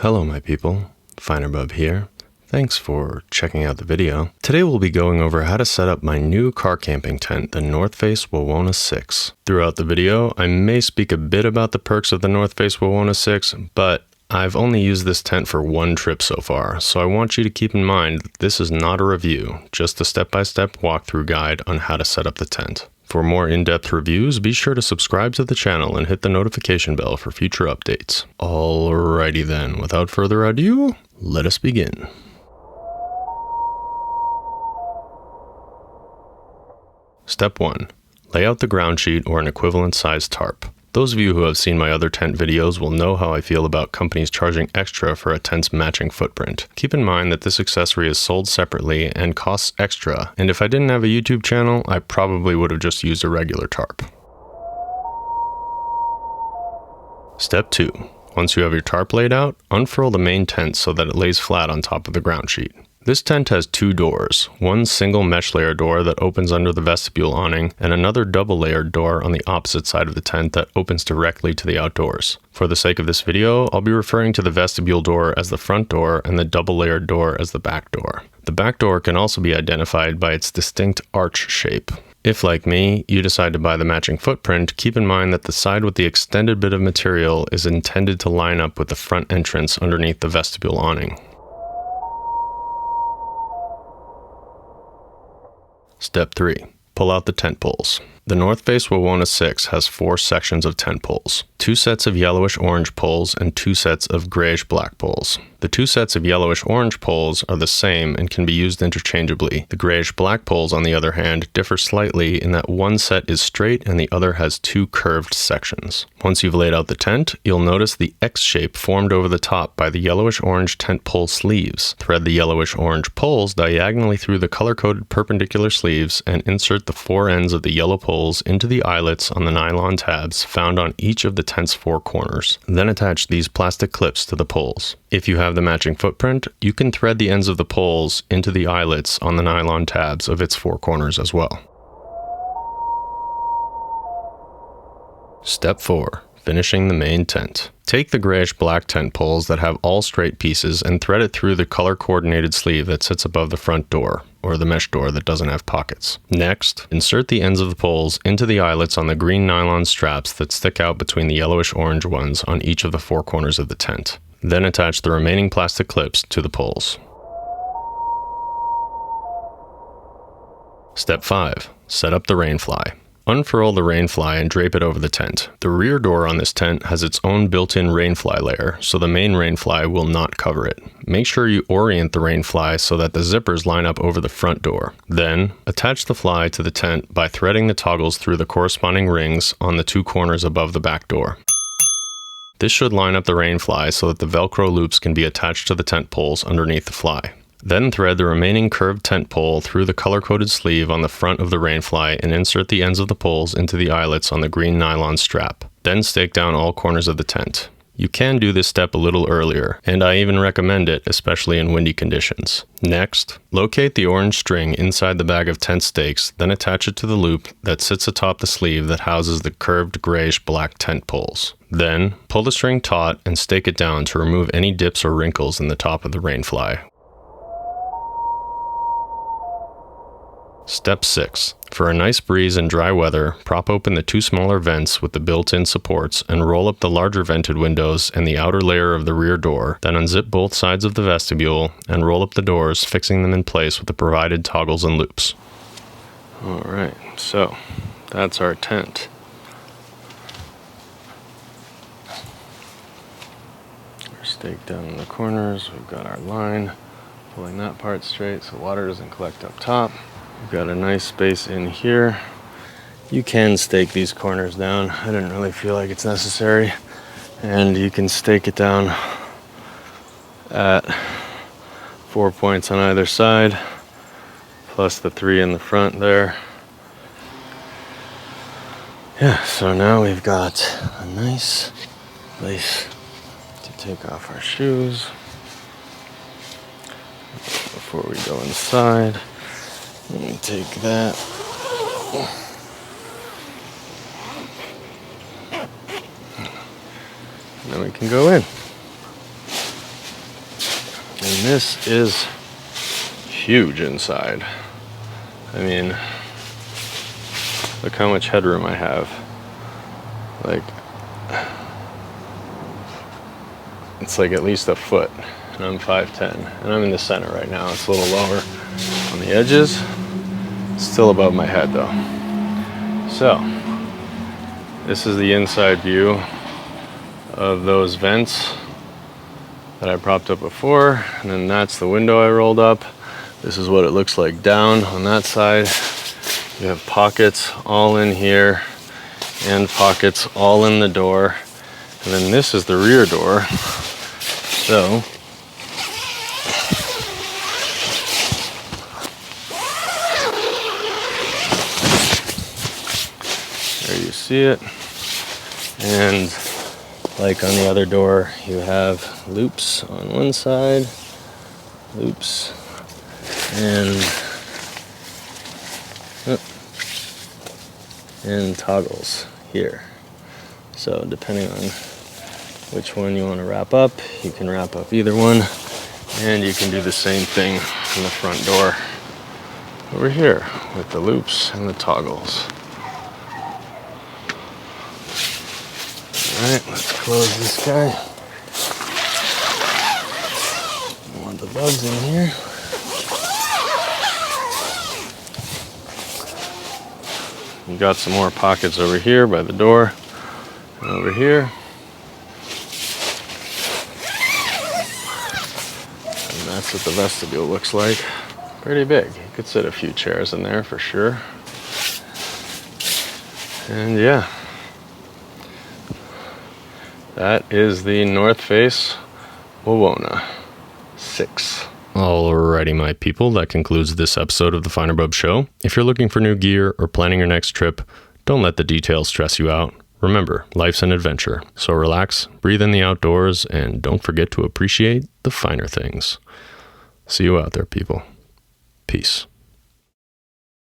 Hello my people, FinerBub here. Thanks for checking out the video. Today we'll be going over how to set up my new car camping tent, the North Face Wawona 6. Throughout the video, I may speak a bit about the perks of the North Face Wawona 6, but I've only used this tent for one trip so far, so I want you to keep in mind that this is not a review, just a step-by-step walkthrough guide on how to set up the tent. For more in-depth reviews, be sure to subscribe to the channel and hit the notification bell for future updates. Alrighty then, without further ado, let us begin. Step 1. Lay out the ground sheet or an equivalent sized tarp. Those of you who have seen my other tent videos will know how I feel about companies charging extra for a tent's matching footprint. Keep in mind that this accessory is sold separately and costs extra, and if I didn't have a YouTube channel, I probably would have just used a regular tarp. Step 2. Once you have your tarp laid out, unfurl the main tent so that it lays flat on top of the ground sheet. This tent has two doors, one single mesh layer door that opens under the vestibule awning, and another double layered door on the opposite side of the tent that opens directly to the outdoors. For the sake of this video, I'll be referring to the vestibule door as the front door and the double layered door as the back door. The back door can also be identified by its distinct arch shape. If, like me, you decide to buy the matching footprint, keep in mind that the side with the extended bit of material is intended to line up with the front entrance underneath the vestibule awning. Step 3. Pull out the tent poles. The North Face Wawona 6 has 4 sections of tent poles, 2 sets of yellowish-orange poles and 2 sets of grayish-black poles. The 2 sets of yellowish-orange poles are the same and can be used interchangeably. The grayish-black poles, on the other hand, differ slightly in that one set is straight and the other has 2 curved sections. Once you've laid out the tent, you'll notice the X shape formed over the top by the yellowish-orange tent pole sleeves. Thread the yellowish-orange poles diagonally through the color-coded perpendicular sleeves and insert the 4 ends of the yellow poles into the eyelets on the nylon tabs found on each of the tent's 4 corners. Then attach these plastic clips to the poles. If you have the matching footprint, you can thread the ends of the poles into the eyelets on the nylon tabs of its 4 corners as well. Step 4. Finishing the main tent. Take the grayish-black tent poles that have all straight pieces and thread it through the color-coordinated sleeve that sits above the front door, or the mesh door that doesn't have pockets. Next, insert the ends of the poles into the eyelets on the green nylon straps that stick out between the yellowish-orange ones on each of the 4 corners of the tent. Then attach the remaining plastic clips to the poles. Step 5. Set up the Rainfly. Unfurl the Rainfly and drape it over the tent. The rear door on this tent has its own built-in Rainfly layer, so the main Rainfly will not cover it. Make sure you orient the Rainfly so that the zippers line up over the front door. Then, attach the fly to the tent by threading the toggles through the corresponding rings on the 2 corners above the back door. This should line up the Rainfly so that the Velcro loops can be attached to the tent poles underneath the fly. Then thread the remaining curved tent pole through the color-coded sleeve on the front of the Rainfly and insert the ends of the poles into the eyelets on the green nylon strap. Then stake down all corners of the tent. You can do this step a little earlier, and I even recommend it, especially in windy conditions. Next, locate the orange string inside the bag of tent stakes, then attach it to the loop that sits atop the sleeve that houses the curved grayish-black tent poles. Then, pull the string taut and stake it down to remove any dips or wrinkles in the top of the Rainfly. Step 6. For a nice breeze and dry weather, prop open the 2 smaller vents with the built-in supports and roll up the larger vented windows and the outer layer of the rear door, then unzip both sides of the vestibule and roll up the doors, fixing them in place with the provided toggles and loops. Alright, so that's our tent. We're staked down in the corners, we've got our line, pulling that part straight so water doesn't collect up top. We've got a nice space in here. You can stake these corners down. I didn't really feel like it's necessary. And you can stake it down at 4 points on either side, plus the 3 in the front there. Yeah, so now we've got a nice place to take off our shoes before we go inside. Let me take that. And then we can go in. And this is huge inside. I mean, look how much headroom I have. Like, it's like at least a foot, and I'm 5'10", and I'm in the center right now. It's a little lower on the edges, still above my head though. So, this is the inside view of those vents that I propped up before, and then that's the window I rolled up. This is what it looks like down on that side. You have pockets all in here, and pockets all in the door. And then this is the rear door. So, there you see it. And like on the other door, you have loops on one side, loops, and toggles here. So depending on which one you want to wrap up, you can wrap up either one, and you can do the same thing on the front door over here with the loops and the toggles. Alright, let's close this guy. Don't want the bugs in here. You got some more pockets over here by the door and over here. And that's what the vestibule looks like. Pretty big. You could sit a few chairs in there for sure. And yeah, that is the North Face Wawona 6. Alrighty, my people, that concludes this episode of the FinerBub Show. If you're looking for new gear or planning your next trip, don't let the details stress you out. Remember, life's an adventure, so relax, breathe in the outdoors, and don't forget to appreciate the finer things. See you out there, people. Peace.